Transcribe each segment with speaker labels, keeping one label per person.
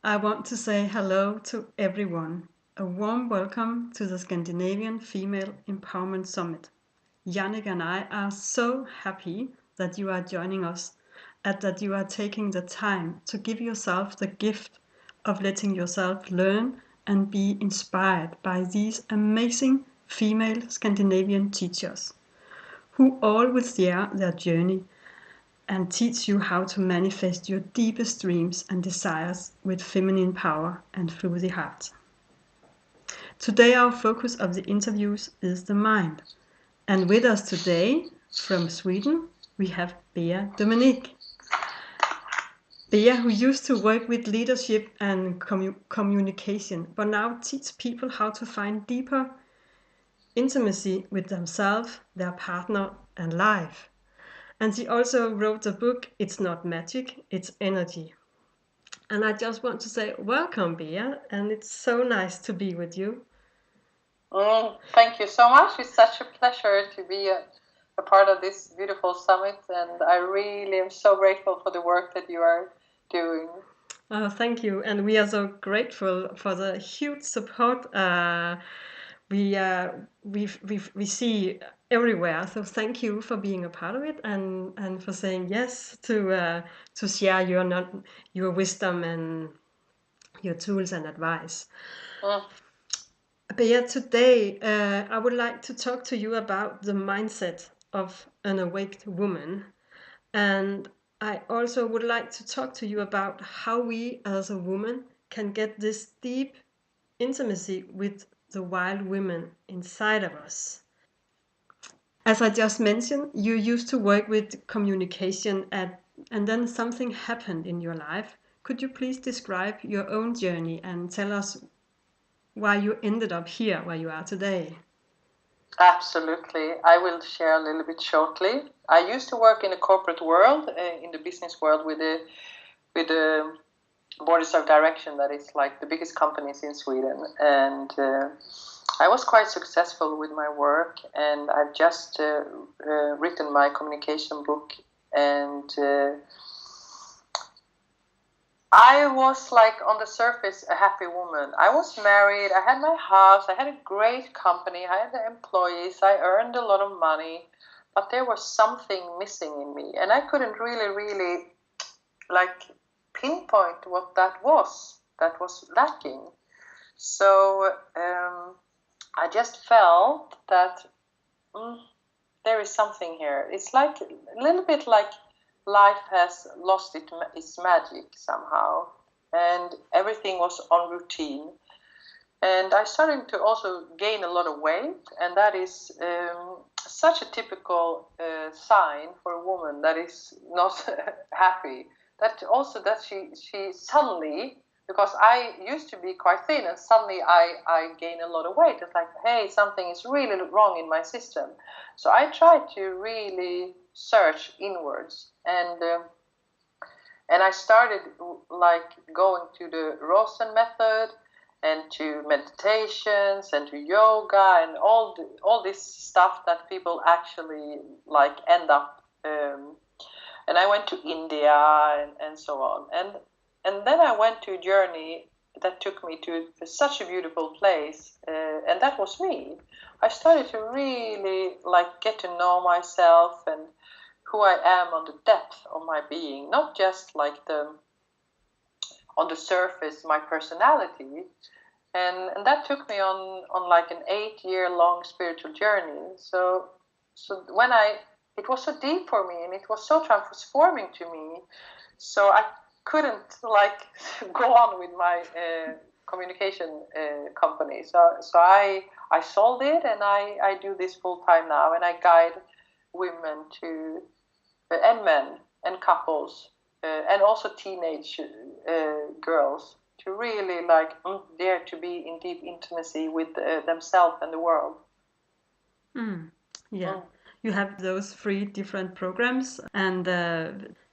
Speaker 1: I want to say hello to everyone. A warm welcome to the Scandinavian Female Empowerment Summit. Yannick and I are so happy that you are joining us and that you are taking the time to give yourself the gift of letting yourself learn and be inspired by these amazing female Scandinavian teachers who all will share their journey and teach you how to manifest your deepest dreams and desires with feminine power and through the heart. Today, our focus of the interviews is the mind. And with us today from Sweden, we have Bea Dominique. Bea, who used to work with leadership and communication, but now teach people how to find deeper intimacy with themselves, their partner, and life. And she also wrote the book, It's Not Magic, It's Energy. And I just want to say welcome, Bea, and it's so nice to be with you.
Speaker 2: Thank you so much. It's such a pleasure to be a part of this beautiful summit, and I really am so grateful for the work that you are doing.
Speaker 1: Thank you, and we are so grateful for the huge support we see everywhere. So thank you for being a part of it and for saying yes to share your wisdom and your tools and advice. Bea, today I would like to talk to you about the mindset of an awake woman. And I also would like to talk to you about how we as a woman can get this deep intimacy with the wild women inside of us. As I just mentioned, you used to work with communication and then something happened in your life. Could you please describe your own journey and tell us why you ended up here where you are today?
Speaker 2: Absolutely. I will share a little bit shortly. I used to work in the corporate world, in the business world, with the boards of direction that is like the biggest companies in Sweden, and I was quite successful with my work, and I've just written my communication book, and I was like on the surface a happy woman. I was married, I had my house, I had a great company, I had the employees, I earned a lot of money, but there was something missing in me, and I couldn't really like pinpoint what that was lacking. So I just felt that there is something here. It's like a little bit like life has lost its magic somehow, and everything was on routine. And I started to also gain a lot of weight, and that is such a typical sign for a woman that is not happy. That also that she suddenly, because I used to be quite thin, and suddenly I gain a lot of weight. It's like, hey, something is really wrong in my system. So I tried to really search inwards, and I started like going to the Rosen method and to meditations and to yoga and all this stuff that people actually like end up. And I went to India and so on. And then I went to a journey that took me to such a beautiful place, and that was me. I started to really like get to know myself and who I am on the depth of my being, not just like on the surface my personality, and that took me on like an 8-year long spiritual journey. So when it was so deep for me and it was so transforming to me, so I couldn't like go on with my communication company. So I sold it, and I do this full time now, and I guide women to and men and couples and also teenage girls to really like dare to be in deep intimacy with themselves and the world.
Speaker 1: Yeah. You have those 3 different programs, and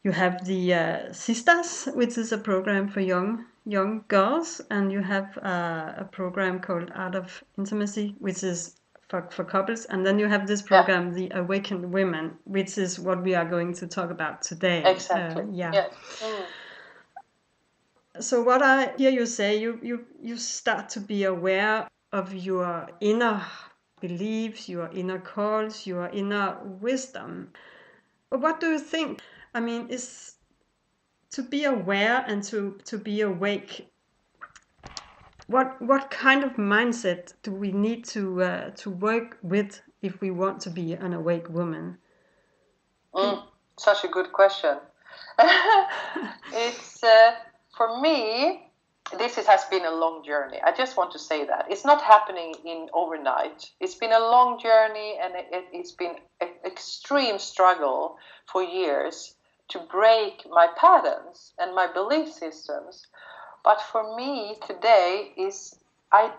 Speaker 1: you have the Sistars, which is a program for young girls, and you have a program called Art of Intimacy, which is for couples, and then you have this program, The Awakened Women, which is what we are going to talk about today.
Speaker 2: Exactly.
Speaker 1: Yeah.
Speaker 2: Yeah.
Speaker 1: So what I hear you say, you start to be aware of your inner beliefs, your inner calls, your inner wisdom. But what do you think? I mean, is to be aware and to be awake. What kind of mindset do we need to work with if we want to be an awake woman?
Speaker 2: Such a good question. It's for me. Has been a long journey. I just want to say that it's not happening in overnight. It's been a long journey, and it's been an extreme struggle for years to break my patterns and my belief systems. But for me today is I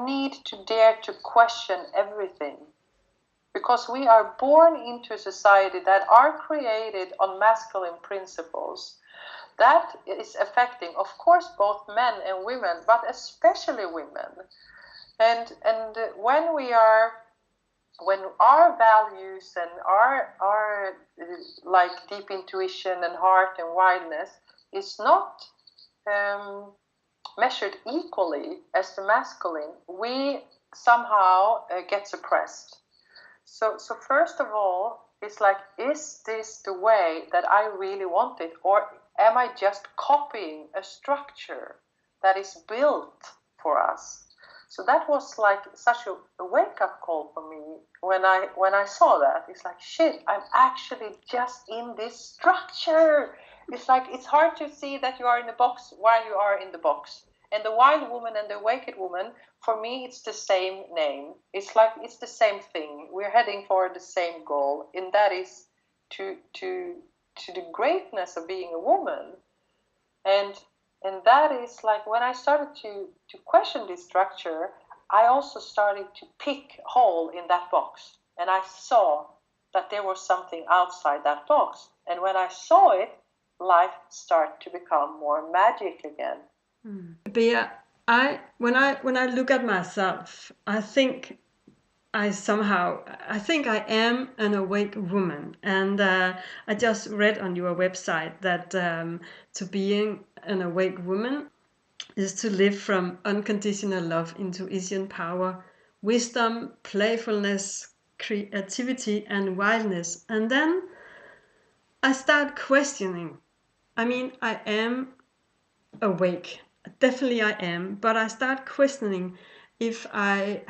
Speaker 2: need to dare to question everything, because we are born into a society that are created on masculine principles that is affecting, of course, both men and women, but especially women. And when our values and our like deep intuition and heart and wildness is not measured equally as the masculine, we somehow get suppressed. So first of all, it's like, is this the way that I really want it, or am I just copying a structure that is built for us? So that was like such a wake-up call for me when I saw that. It's like, shit, I'm actually just in this structure. It's like, it's hard to see that you are in the box while you are in the box. And the wild woman and the awakened woman, for me, it's the same name. It's like, it's the same thing. We're heading for the same goal, and that is to the greatness of being a woman. And that is like, when I started to question this structure, I also started to pick a hole in that box. And I saw that there was something outside that box. And when I saw it, life started to become more magic again.
Speaker 1: Bea, when I look at myself, I think I am an awake woman, and I just read on your website that to being an awake woman is to live from unconditional love, intuition, power, wisdom, playfulness, creativity, and wildness. And then I start questioning. I mean, I am awake. Definitely I am, but I start questioning if I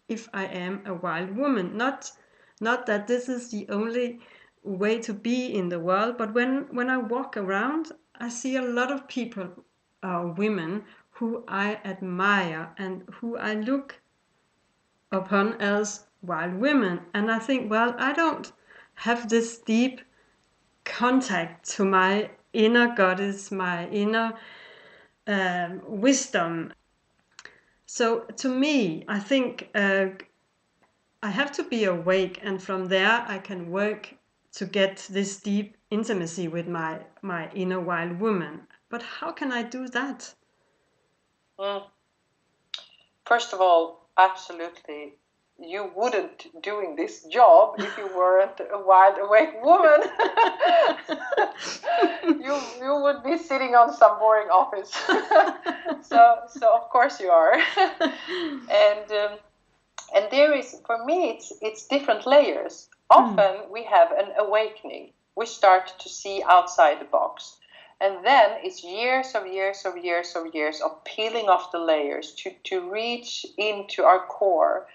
Speaker 1: am a wild woman. Not that this is the only way to be in the world, but when I walk around, I see a lot of people, women who I admire and who I look upon as wild women, and I think, well, I don't have this deep contact to my inner goddess, my inner wisdom. So to me, I think I have to be awake, and from there I can work to get this deep intimacy with my inner wild woman. But how can I do that?
Speaker 2: First of all, absolutely, you wouldn't doing this job if you weren't a wide awake woman. you would be sitting on some boring office. so of course you are. And there is, for me, it's different layers. Often we have an awakening. We start to see outside the box. And then it's years of peeling off the layers to reach into our core.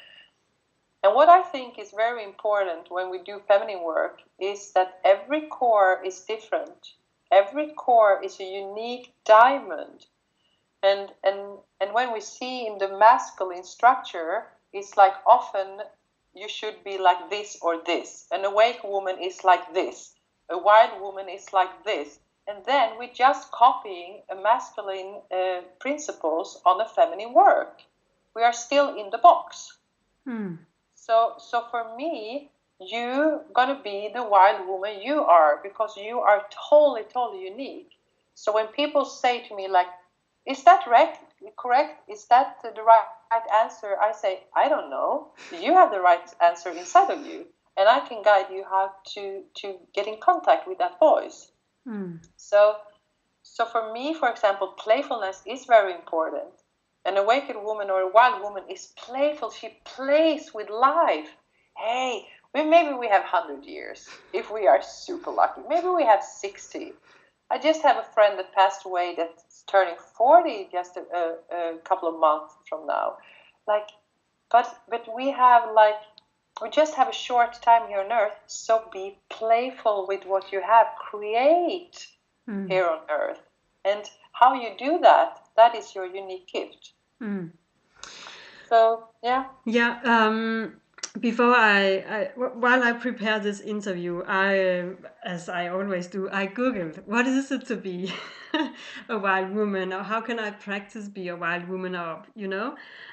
Speaker 2: And what I think is very important when we do feminine work is that every core is different. Every core is a unique diamond. And when we see in the masculine structure, it's like, often you should be like this or this. An awake woman is like this. A wild woman is like this. And then we're just copying a masculine principles on a feminine work. We are still in the box. So for me, you're gonna be the wild woman you are, because you are totally unique. So when people say to me like, is that correct? Is that the right answer? I say, I don't know. You have the right answer inside of you, and I can guide you how to get in contact with that voice. So So for me, for example, playfulness is very important. An awakened woman or a wild woman is playful. She plays with life. Hey, maybe we have 100 years if we are super lucky. Maybe we have 60. I just have a friend that passed away that's turning 40 just a couple of months from now. Like, but we have like, we just have a short time here on earth, so be playful with what you have. Create here on earth. And how you do that, that is your unique gift. So, yeah.
Speaker 1: Yeah. Before while I prepare this interview, as I always do, I Googled what is it to be a wild woman, or how can I practice be a wild woman, or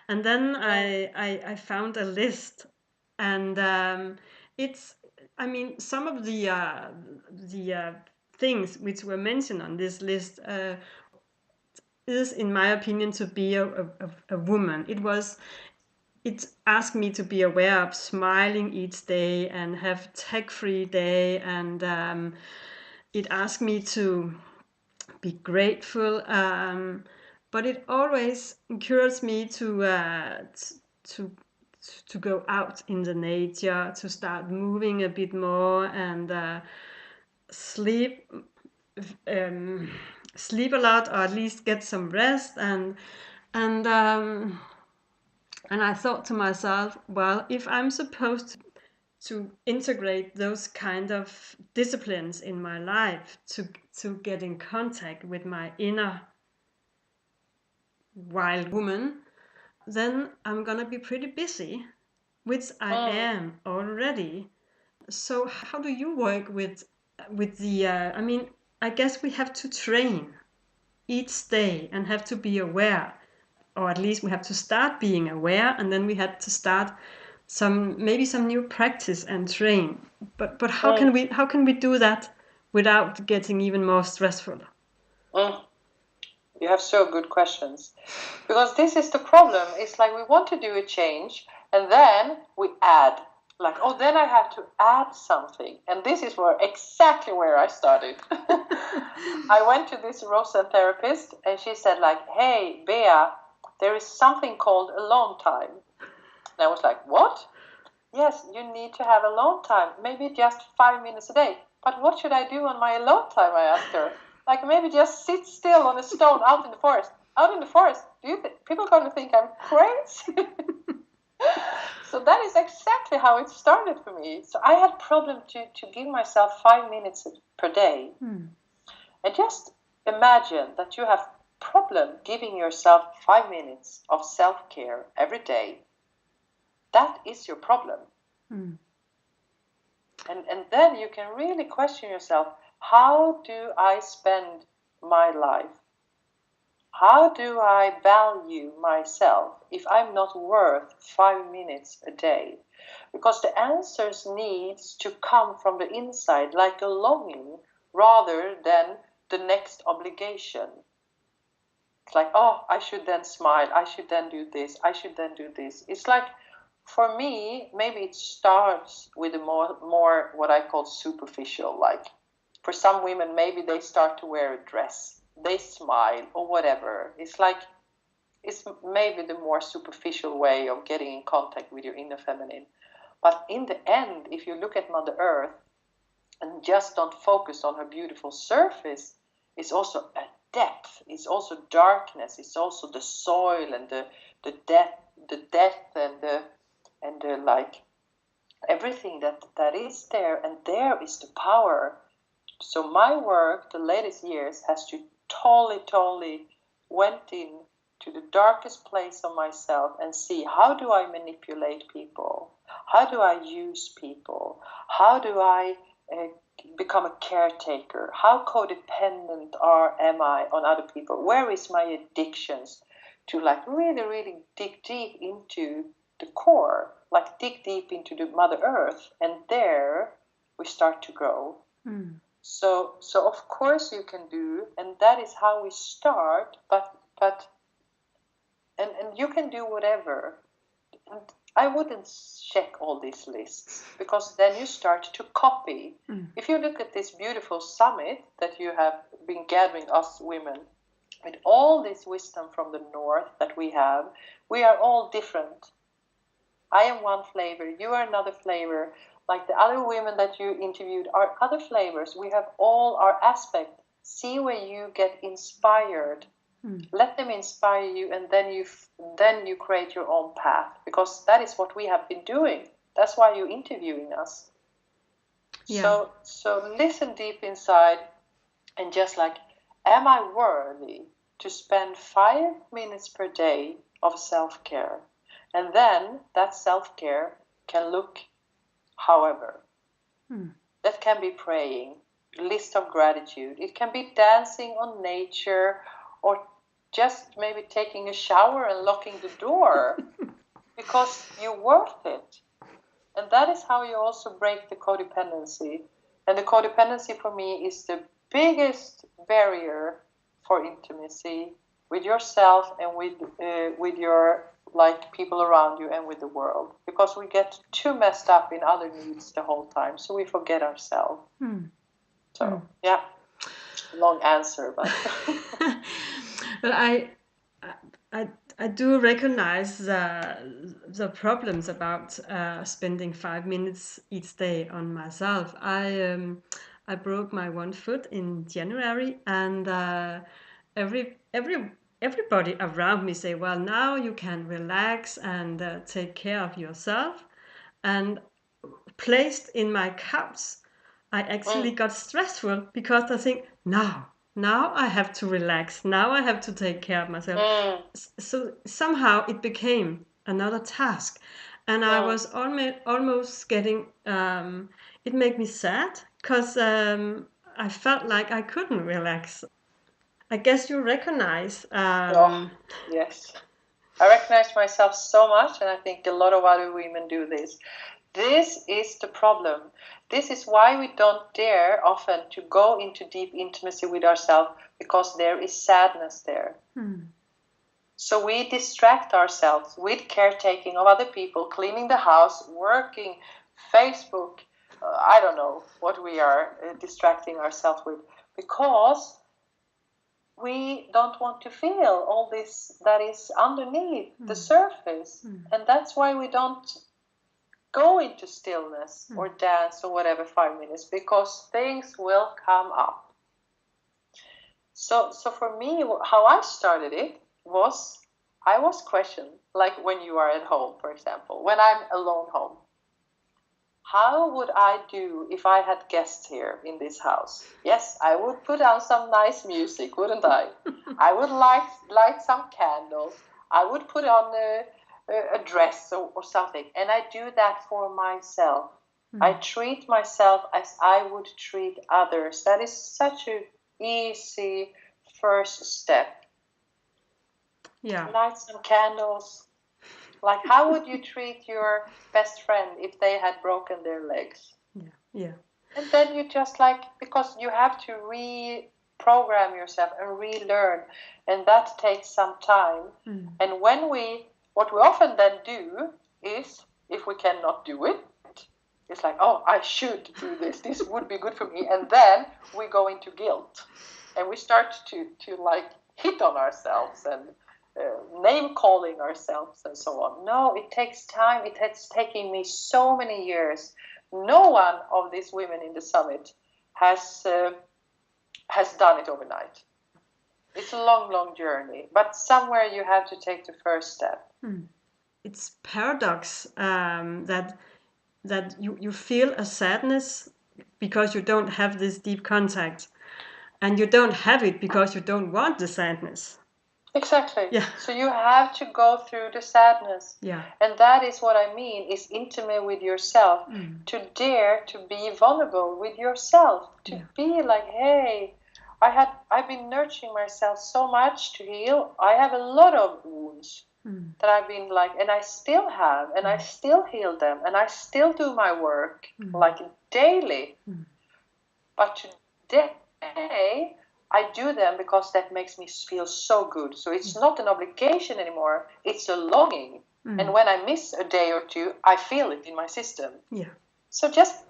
Speaker 1: and then I found a list, and it's, I mean, some of the things which were mentioned on this list is, in my opinion, to be a woman. It asked me to be aware of smiling each day and have tech-free day, and it asked me to be grateful. But it always encouraged me to to go out in the nature, to start moving a bit more, and sleep sleep a lot, or at least get some rest, and I thought to myself, well, if I'm supposed to integrate those kind of disciplines in my life to get in contact with my inner wild woman, then I'm gonna be pretty busy, which I am already. So how do you work with the? I mean, I guess we have to train each day and have to be aware, or at least we have to start being aware, and then we had to start maybe some new practice and train. But how can we do that without getting even more stressful?
Speaker 2: You have so good questions. Because this is the problem. It's like we want to do a change and then we add. Like, oh, then I have to add something. And this is exactly where I started. I went to this Rosen therapist and she said like, hey, Bea, there is something called alone time. And I was like, what? Yes, you need to have alone time. Maybe just 5 minutes a day. But what should I do on my alone time, I asked her. Like maybe just sit still on a stone out in the forest. Out in the forest, do you think people are going to think I'm crazy? So that is exactly how it started for me. So I had problem to give myself 5 minutes per day. And just imagine that you have problem giving yourself 5 minutes of self-care every day. That is your problem. And then you can really question yourself, how do I spend my life? How do I value myself if I'm not worth 5 minutes a day? Because the answers needs to come from the inside, like a longing, rather than the next obligation. It's like, oh, I should then smile, I should then do this, I should then do this. It's like, for me, maybe it starts with a more what I call superficial. Like, for some women, maybe they start to wear a dress, they smile, or whatever. It's like, it's maybe the more superficial way of getting in contact with your inner feminine. But in the end, if you look at Mother Earth and just don't focus on her beautiful surface, it's also a depth, it's also darkness, it's also the soil and the death and the like everything that is there, and there is the power. So my work the latest years has to totally went in to the darkest place of myself and see, how do I manipulate people, how do I use people, how do I become a caretaker, how codependent am I on other people, where is my addictions, to like really dig deep into the core, like dig deep into the Mother Earth, and there we start to grow. So of course you can do, and that is how we start, but and you can do whatever. And I wouldn't check all these lists, because then you start to copy. If you look at this beautiful summit that you have been gathering, us women, with all this wisdom from the north that we have, we are all different. I am one flavor, you are another flavor. Like the other women that you interviewed are other flavors. We have all our aspect. See where you get inspired. Let them inspire you, and then you create your own path, because that is what we have been doing. That's why you're interviewing us.
Speaker 1: Yeah.
Speaker 2: So listen deep inside, and just like, am I worthy to spend 5 minutes per day of self-care? And then that self-care can look however. That can be praying, list of gratitude. It can be dancing on nature, or just maybe taking a shower and locking the door, because you're worth it. And that is how you also break the codependency. And the codependency for me is the biggest barrier for intimacy with yourself and with your like people around you and with the world, because we get too messed up in other needs the whole time, so we forget ourselves. So yeah, long answer, but
Speaker 1: But I do recognize the problems about spending 5 minutes each day on myself. I broke my one foot in January, and everybody around me say, "Well, now you can relax and take care of yourself." And placed in my couch, I actually got stressful, because I think, now I have to relax. Now I have to take care of myself. So somehow it became another task, and I was almost getting. It made me sad, because I felt like I couldn't relax. I guess you recognize.
Speaker 2: oh, yes. I recognize myself so much, and I think a lot of other women do this. This is the problem. This is why we don't dare often to go into deep intimacy with ourselves, because there is sadness there. So we distract ourselves with caretaking of other people, cleaning the house, working, Facebook. I don't know what we are distracting ourselves with, because we don't want to feel all this that is underneath the surface. And that's why we don't go into stillness or dance or whatever 5 minutes, because things will come up. So for me, how I started it was, I was questioned, like when you are at home, for example, when I'm alone home. How would I do if I had guests here in this house? Yes, I would put on some nice music, wouldn't I? I would light some candles. I would put on a dress or something. And I do that for myself. I treat myself as I would treat others. That is such an easy first step.
Speaker 1: Yeah.
Speaker 2: Light some candles. Like, how would you treat your best friend if they had broken their legs?
Speaker 1: Yeah.
Speaker 2: And then you just because you have to reprogram yourself and relearn, and that takes some time. And what we often then do is, if we cannot do it, it's like, oh, I should do this. This would be good for me. And then we go into guilt, and we start to hit on ourselves and name calling ourselves and so on. No, it takes time. It has taken me so many years. No one of these women in the summit has done it overnight. It's a long, long journey, but somewhere you have to take the first step.
Speaker 1: It's paradox that you feel a sadness because you don't have this deep contact, and you don't have it because you don't want the sadness.
Speaker 2: Exactly.
Speaker 1: Yeah.
Speaker 2: So you have to go through the sadness.
Speaker 1: Yeah.
Speaker 2: And that is what I mean, is intimate with yourself. To dare to be vulnerable with yourself. To be like, hey, I've been nurturing myself so much to heal. I have a lot of wounds that I've been and I still have, and I still heal them, and I still do my work daily. But today I do them because that makes me feel so good. So it's not an obligation anymore. It's a longing. And when I miss a day or two, I feel it in my system.
Speaker 1: Yeah.
Speaker 2: So just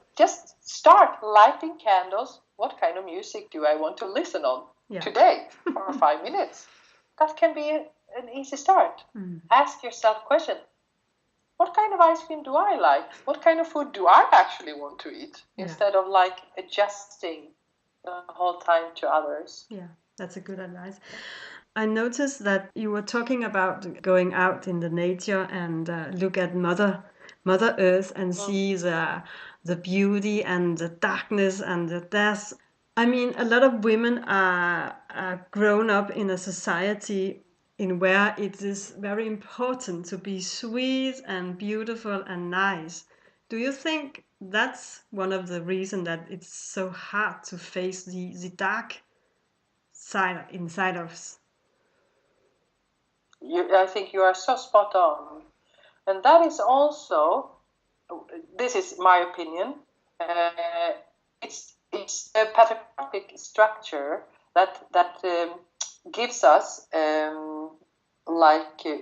Speaker 2: start lighting candles. What kind of music do I want to listen on today for 5 minutes? That can be an easy start. Ask yourself question. What kind of ice cream do I like? What kind of food do I actually want to eat? Instead of like adjusting the whole time to others.
Speaker 1: Yeah, that's a good advice. I noticed that you were talking about going out in the nature and look at Mother Earth and see the beauty and the darkness and the death. I mean, a lot of women are grown up in a society in where it is very important to be sweet and beautiful and nice. Do you think that's one of the reasons that it's so hard to face the dark side inside of us?
Speaker 2: I think you are so spot on. And that is also, this is my opinion, it's a patriarchal structure that gives us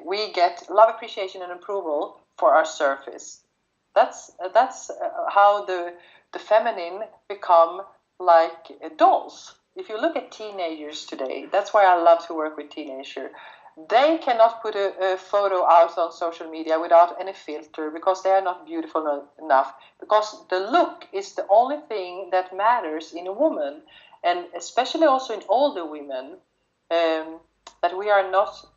Speaker 2: we get love, appreciation, and approval for our surface. That's how the feminine become like dolls. If you look at teenagers today, that's why I love to work with teenagers. They cannot put a photo out on social media without any filter because they are not beautiful enough. Because the look is the only thing that matters in a woman, and especially also in older women, that we are not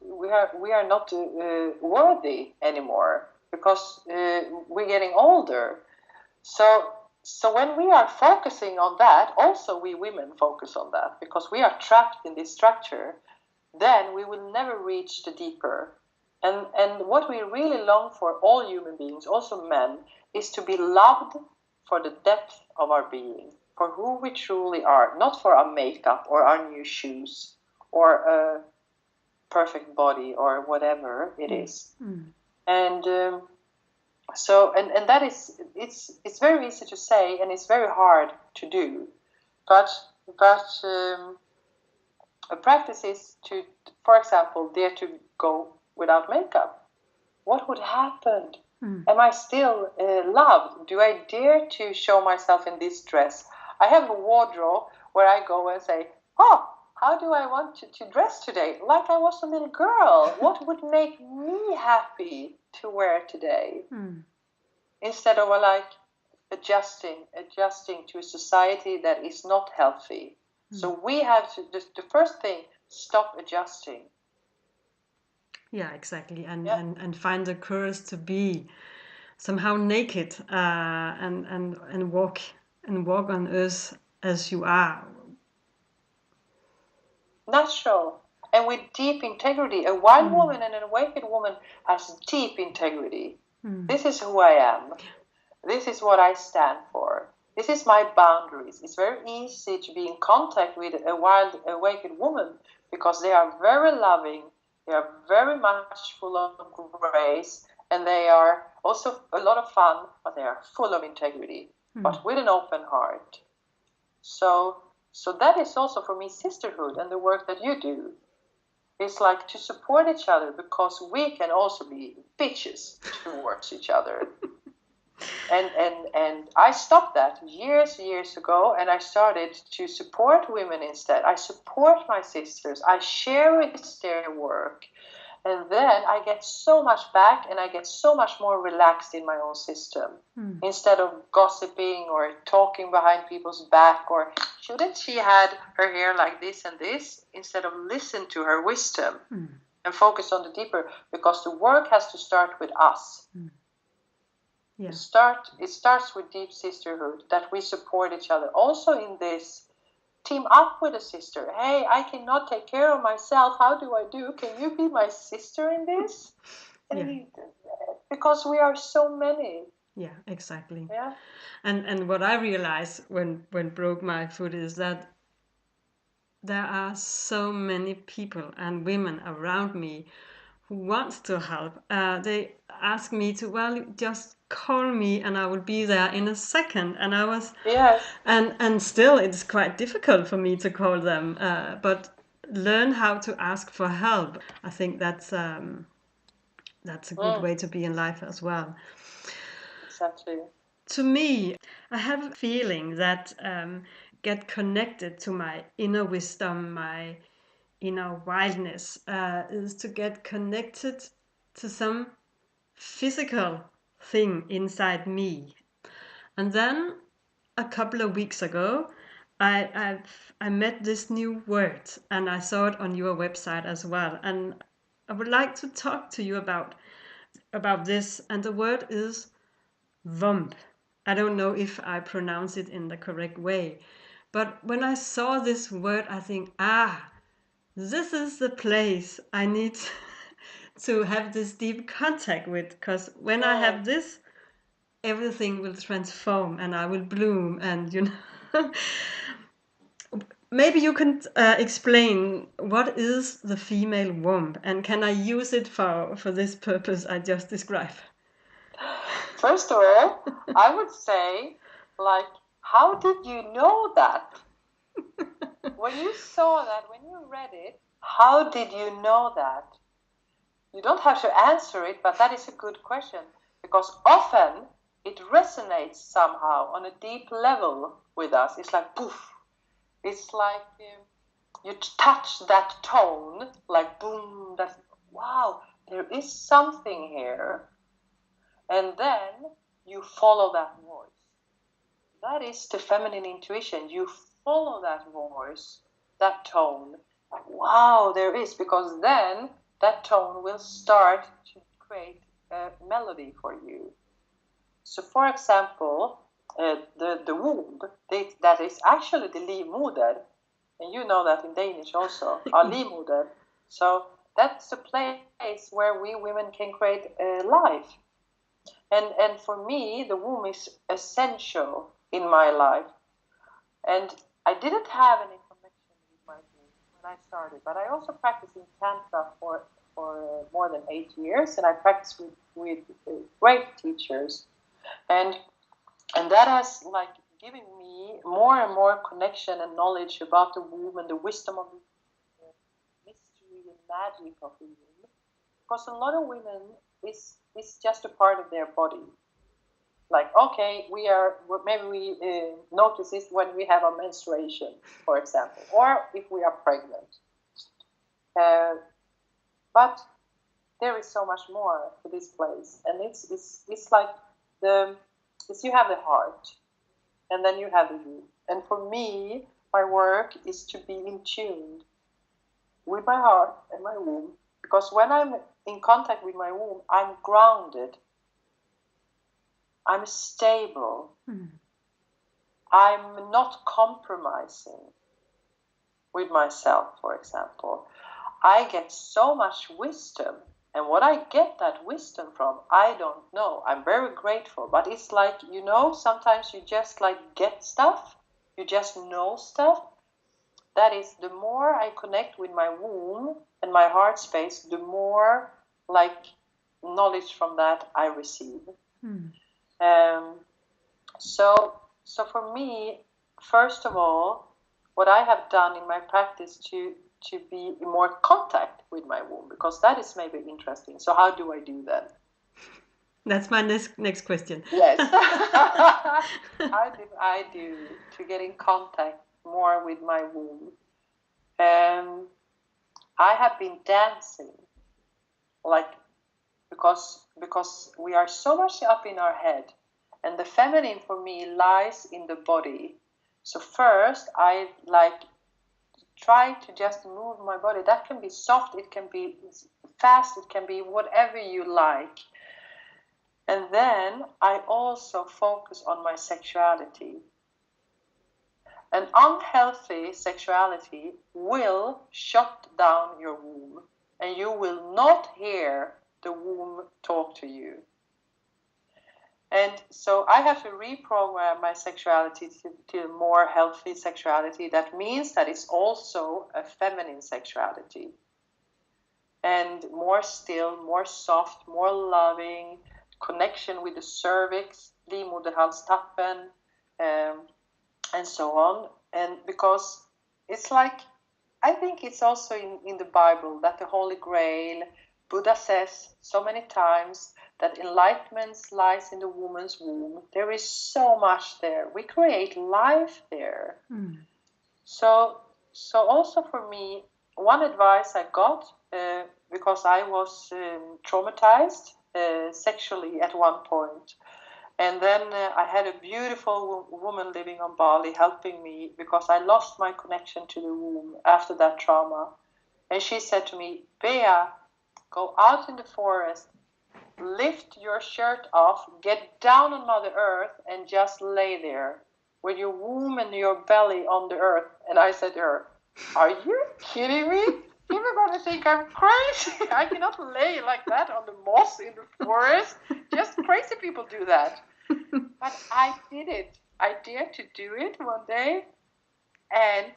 Speaker 2: worthy anymore because we're getting older. So when we are focusing on that, also we women focus on that because we are trapped in this structure. Then we will never reach the deeper. And what we really long for, all human beings, also men, is to be loved for the depth of our being, for who we truly are, not for our makeup or our new shoes or a perfect body or whatever it is. And that is, it's very easy to say and it's very hard to do, but a practice is to, for example, dare to go without makeup. What would happen? Am I still loved? Do I dare to show myself in this dress? I have a wardrobe where I go and say, oh, how do I want to dress today? Like I was a little girl. What would make me happy to wear today? Instead of like adjusting to a society that is not healthy. So we have to, the first thing, stop adjusting.
Speaker 1: Yeah, exactly. And find the courage to be somehow naked and walk on earth as you are.
Speaker 2: Natural. And with deep integrity. A wild woman and an awakened woman has deep integrity. This is who I am. This is what I stand for. This is my boundaries. It's very easy to be in contact with a wild, awakened woman because they are very loving, they are very much full of grace, and they are also a lot of fun, but they are full of integrity, but with an open heart. So that is also for me sisterhood and the work that you do. It's like to support each other because we can also be bitches towards each other. And I stopped that years ago, and I started to support women instead. I support my sisters. I share their work, and then I get so much back, and I get so much more relaxed in my own system. Instead of gossiping or talking behind people's back, or shouldn't she had her hair like this and this, instead of listen to her wisdom and focus on the deeper, because the work has to start with us.
Speaker 1: Yeah.
Speaker 2: It starts with deep sisterhood, that we support each other. Also in this, team up with a sister. Hey, I cannot take care of myself. How do I do? Can you be my sister in this? Because we are so many.
Speaker 1: Yeah, exactly.
Speaker 2: Yeah.
Speaker 1: And what I realized when broke my foot is that there are so many people and women around me who wants to help. They ask me to, well, just call me and I will be there in a second. And I was, and still it's quite difficult for me to call them, but learn how to ask for help. I think that's a good way to be in life as well.
Speaker 2: Exactly.
Speaker 1: To me, I have a feeling that get connected to my inner wisdom, my inner wildness, is to get connected to some physical thing inside me. And then a couple of weeks ago, I met this new word, and I saw it on your website as well. And I would like to talk to you about this. And the word is vump. I don't know if I pronounce it in the correct way, but when I saw this word, I think, this is the place I need to have this deep contact with, because when I have this, everything will transform and I will bloom, and maybe you can explain what is the female womb, and can I use it for this purpose I just described?
Speaker 2: First of all, I would say, like, how did you know that? When you saw that, when you read it, how did you know that? You don't have to answer it, but that is a good question, because often it resonates somehow on a deep level with us. It's like poof. It's like you touch that tone, like boom. That's wow. There is something here, and then you follow that voice. That is the feminine intuition. You follow that voice, that tone. Wow, there is, because then that tone will start to create a melody for you. So, for example, the womb, that is actually the livmoder, and you know that in Danish also, our livmoder. So that's a place where we women can create life. And for me, the womb is essential in my life. And I didn't have any connection with my womb when I started, but I also practiced in Tantra for more than 8 years, and I practiced with great teachers. And that has like given me more and more connection and knowledge about the womb and the wisdom of the mystery and magic of the womb. Because a lot of women is just a part of their body. Like, okay, maybe we notice it when we have a menstruation, for example, or if we are pregnant. But there is so much more to this place, and it's like you have the heart, and then you have the womb. And for me, my work is to be in tune with my heart and my womb, because when I'm in contact with my womb, I'm grounded, I'm stable, I'm not compromising with myself, for example. I get so much wisdom. And what I get that wisdom from, I don't know. I'm very grateful. But it's like, sometimes you just like get stuff. You just know stuff. That is, the more I connect with my womb and my heart space, the more like knowledge from that I receive. So for me, first of all, what I have done in my practice to be in more contact with my womb, because that is maybe interesting. So how do I do that?
Speaker 1: That's my next question.
Speaker 2: Yes. How do I do to get in contact more with my womb? I have been dancing, like, because we are so much up in our head, and the feminine for me lies in the body. So first I like try to just move my body. That can be soft, it can be fast, it can be whatever you like. And then I also focus on my sexuality. An unhealthy sexuality will shut down your womb, and you will not hear the womb talk to you. And so I have to reprogram my sexuality to a more healthy sexuality. That means that it's also a feminine sexuality. And more still, more soft, more loving, connection with the cervix, livmoderhalstappen, and so on. And because it's like, I think it's also in the Bible that the Holy Grail, Buddha says so many times that enlightenment lies in the woman's womb. There is so much there. We create life there. So also for me, one advice I got, because I was traumatized sexually at one point. And then I had a beautiful woman living on Bali helping me because I lost my connection to the womb after that trauma. And she said to me, Bea, go out in the forest, lift your shirt off, get down on Mother Earth and just lay there with your womb and your belly on the earth. And I said to her, are you kidding me? People are going to think I'm crazy. I cannot lay like that on the moss in the forest. Just crazy people do that. But I did it. I dared to do it one day. And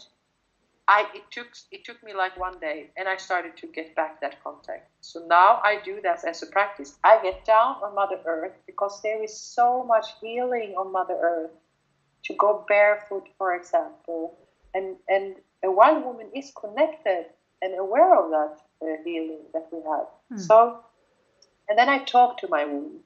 Speaker 2: it took me like one day, and I started to get back that contact. So now I do that as a practice. I get down on Mother Earth because there is so much healing on Mother Earth. To go barefoot, for example, and a wild woman is connected and aware of that healing that we have. So, and then I talked to my womb.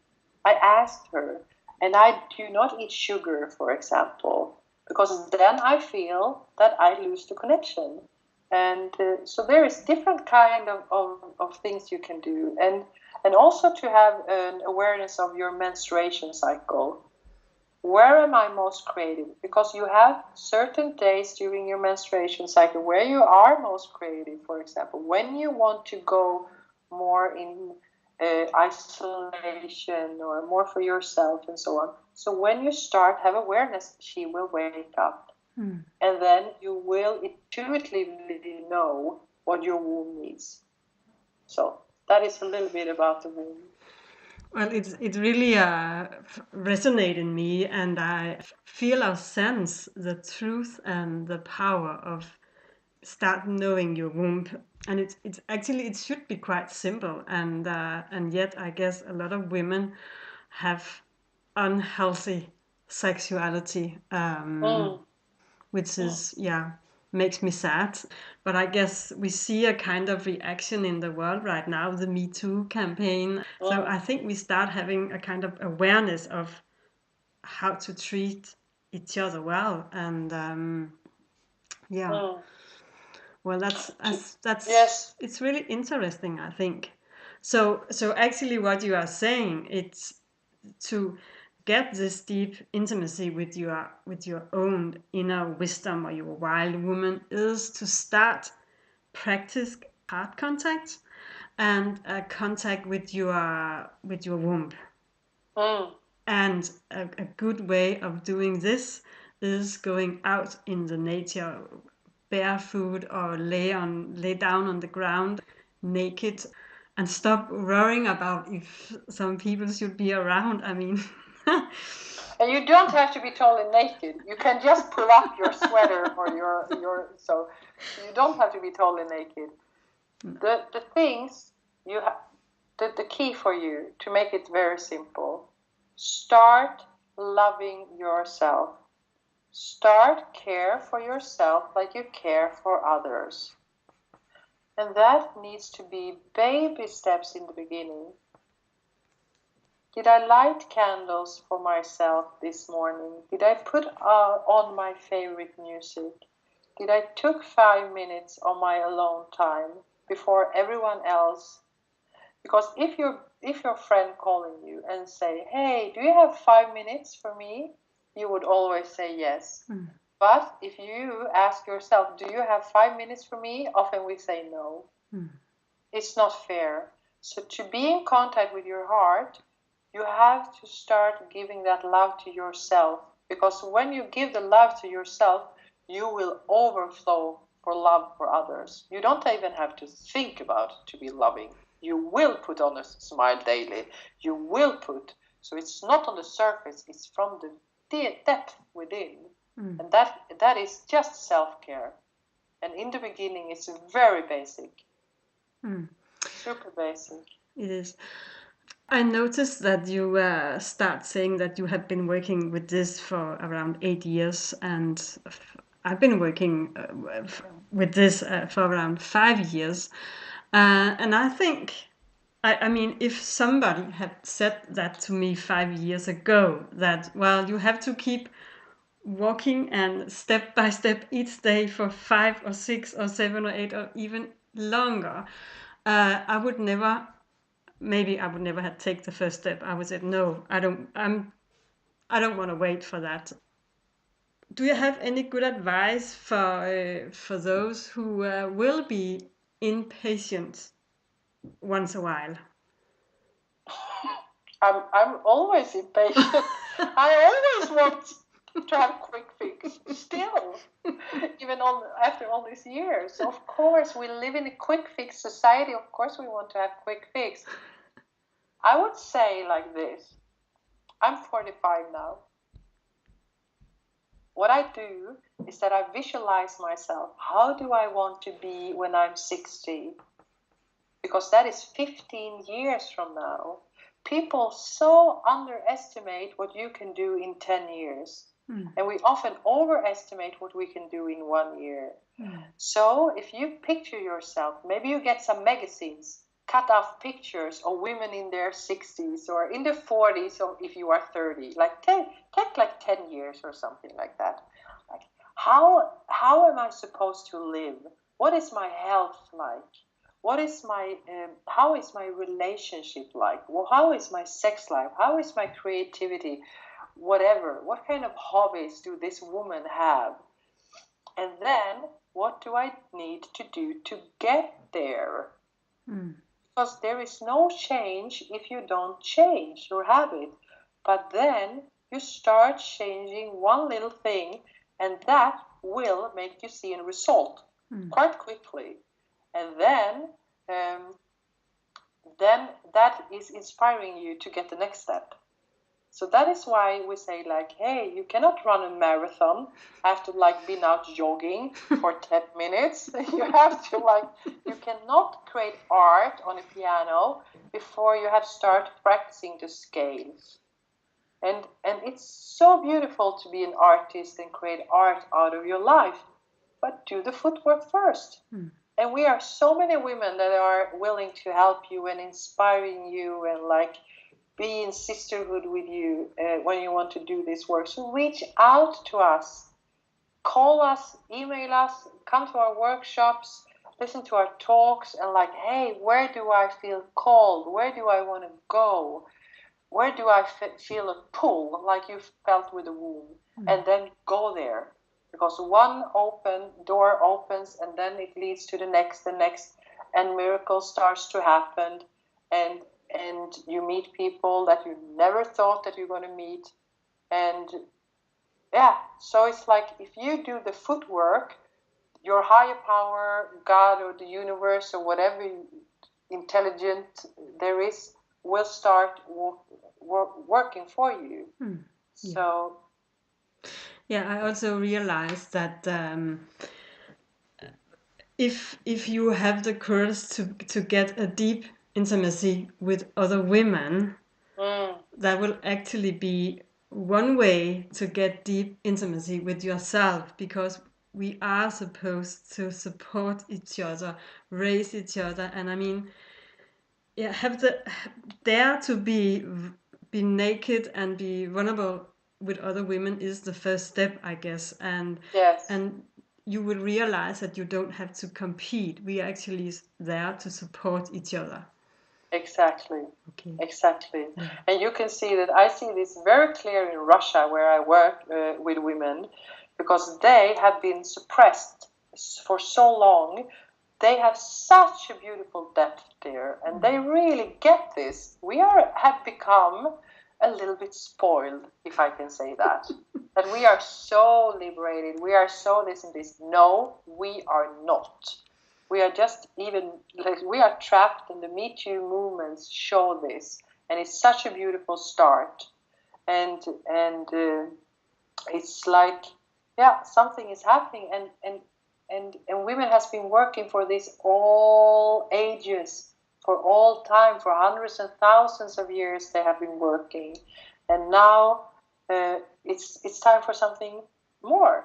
Speaker 2: I asked her, and I do not eat sugar, for example, because then I feel that I lose the connection. And so there is different kind of things you can do, and also to have an awareness of your menstruation cycle. Where am I most creative? Because you have certain days during your menstruation cycle where you are most creative, for example, when you want to go more in isolation or more for yourself and so on. So when you start, have awareness, she will wake up. And then you will intuitively know what your womb needs. So that is a little bit about the womb.
Speaker 1: Well, it really resonated in me, and I feel or sense the truth and the power of start knowing your womb. And it's actually, it should be quite simple, and yet I guess a lot of women have unhealthy sexuality, which is makes me sad. But I guess we see a kind of reaction in the world right now, the Me Too campaign. So I think we start having a kind of awareness of how to treat each other well. And well, that's
Speaker 2: yes.
Speaker 1: It's really interesting, I think. So actually what you are saying, it's to get this deep intimacy with your own inner wisdom or your wild woman is to start practice heart contact and contact with your womb. And a good way of doing this is going out in the nature, barefoot, or lay down on the ground naked, and stop worrying about if some people should be around. I mean,
Speaker 2: and you don't have to be totally naked. You can just pull up your sweater or your so you don't have to be totally naked. The things you have, the key for you to make it very simple. Start loving yourself. Start care for yourself like you care for others. And that needs to be baby steps in the beginning. Did I light candles for myself this morning? Did I put on my favorite music? Did I took 5 minutes on my alone time before everyone else? Because if your friend calling you and say, hey, do you have 5 minutes for me? You would always say yes. But if you ask yourself, do you have 5 minutes for me? Often we say no. It's not fair. So to be in contact with your heart, you have to start giving that love to yourself. Because when you give the love to yourself, you will overflow for love for others. You don't even have to think about to be loving. You will put on a smile daily. You will put. So it's not on the surface. It's from the depth within. And that is just self-care. And in the beginning, it's very basic. Super basic.
Speaker 1: It is. I noticed that you start saying that you have been working with this for around 8 years, and I've been working with this for around 5 years. And I think I mean, if somebody had said that to me 5 years ago, that, well, you have to keep walking and step by step each day for 5 or 6 or 7 or 8 or even longer, I would never, maybe I would never have taken the first step. I would say, no, I don't want to wait for that. Do you have any good advice for those who will be impatient once a while?
Speaker 2: I'm always impatient. I always want to have quick fix still, even after all these years. Of course, we live in a quick fix society. Of course, we want to have quick fix. I would say like this. I'm 45 now. What I do is that I visualize myself. How do I want to be when I'm 60? Because that is 15 years from now. People so underestimate what you can do in 10 years. And we often overestimate what we can do in 1 year. So if you picture yourself, maybe you get some magazines, cut off pictures of women in their 60s or in their 40s, or if you are 30, like take like 10 years or something like that. Like how am I supposed to live? What is my health like? What is how is my relationship like? Well, how is my sex life? How is my creativity? Whatever. What kind of hobbies do this woman have? And then what do I need to do to get there? Because there is no change if you don't change your habit. But then you start changing one little thing, and that will make you see a result quite quickly. And then that is inspiring you to get the next step. So that is why we say, like, hey, you cannot run a marathon after like been out jogging for 10 minutes. You have to you cannot create art on a piano before you have started practicing the scales. And it's so beautiful to be an artist and create art out of your life, but do the footwork first. And we are so many women that are willing to help you and inspiring you and like be in sisterhood with you when you want to do this work. So reach out to us, call us, email us, come to our workshops, listen to our talks, and like, hey, where do I feel called? Where do I want to go? Where do I feel a pull like you felt with the womb? And then go there. Because one door opens, and then it leads to the next, and miracles starts to happen, and you meet people that you never thought that you're going to meet, and yeah, so it's like if you do the footwork, your higher power, God or the universe or whatever intelligent there is, will start working for you. So.
Speaker 1: Yeah, I also realized that if you have the courage to get a deep intimacy with other women, that will actually be one way to get deep intimacy with yourself, because we are supposed to support each other, raise each other, and I mean, yeah, dare to be naked and be vulnerable with other women is the first step, I guess. And
Speaker 2: yes.
Speaker 1: And you will realize that you don't have to compete. We are actually there to support each other.
Speaker 2: Exactly.
Speaker 1: Okay.
Speaker 2: Exactly. Yeah. And you can see that I see this very clear in Russia, where I work with women, because they have been suppressed for so long. They have such a beautiful depth there, and they really get this. We have become a little bit spoiled, if I can say that. That we are so liberated, we are so this and this. No, we are not. We are just we are trapped, and the Me Too movements show this, and it's such a beautiful start. And it's like, yeah, something is happening, and women has been working for this all ages, for all time, for hundreds and thousands of years they have been working, and now it's time for something more,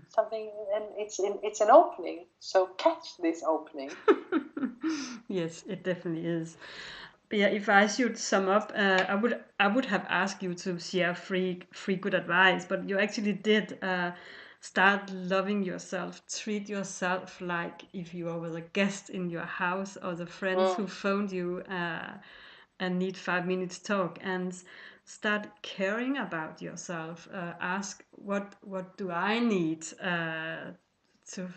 Speaker 2: something, and it's an opening. So catch this opening.
Speaker 1: Yes, it definitely is. Yeah, if I should sum up, I would have asked you to share free good advice, but you actually did. Start loving yourself. Treat yourself like if you are with a guest in your house or the friends who phoned you and need 5 minutes talk, and start caring about yourself. Ask what do I need to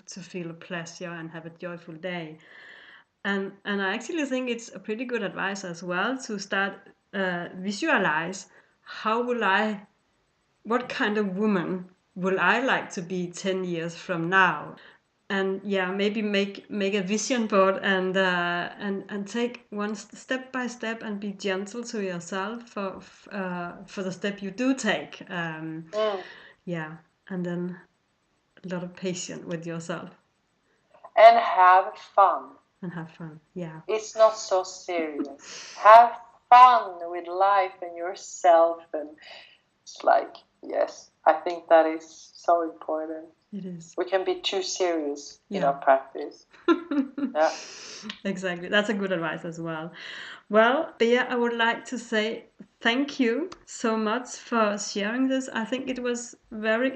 Speaker 1: feel a pleasure and have a joyful day. And I actually think it's a pretty good advice as well to start visualize how will I, what kind of woman will I like to be 10 years from now? And yeah, maybe make a vision board and take one step by step and be gentle to yourself for the step you do take. Yeah, and then a lot of patience with yourself
Speaker 2: And have fun.
Speaker 1: and have fun. Yeah.
Speaker 2: It's not so serious. Have fun with life and yourself, and it's like, yes, I think that is so important.
Speaker 1: It is.
Speaker 2: We can be too serious in
Speaker 1: Yeah.
Speaker 2: our practice. Yeah.
Speaker 1: Exactly. That's a good advice as well. Well, Bea, I would like to say thank you so much for sharing this. I think it was very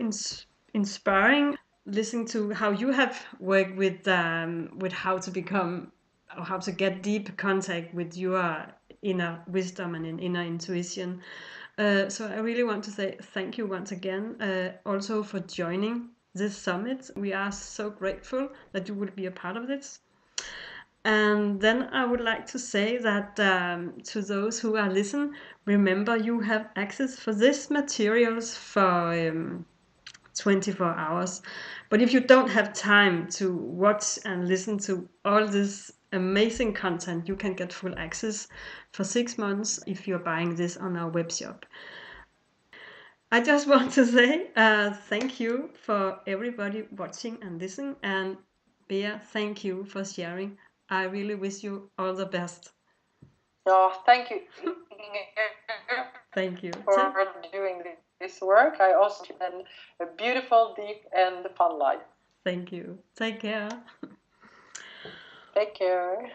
Speaker 1: inspiring listening to how you have worked with how to become or how to get deep contact with your inner wisdom and inner intuition. So I really want to say thank you once again, also for joining this summit. We are so grateful that you will be a part of this. And then I would like to say that to those who are listening, remember you have access for this materials for 24 hours. But if you don't have time to watch and listen to all this amazing content, you can get full access for 6 months if you're buying this on our web shop. I just want to say thank you for everybody watching and listening. And Bea, thank you for sharing. I really wish you all the best.
Speaker 2: Oh, thank you
Speaker 1: Thank you.
Speaker 2: for doing this work. I also spend a beautiful, deep, and fun life.
Speaker 1: Thank you. Take care.
Speaker 2: Take care.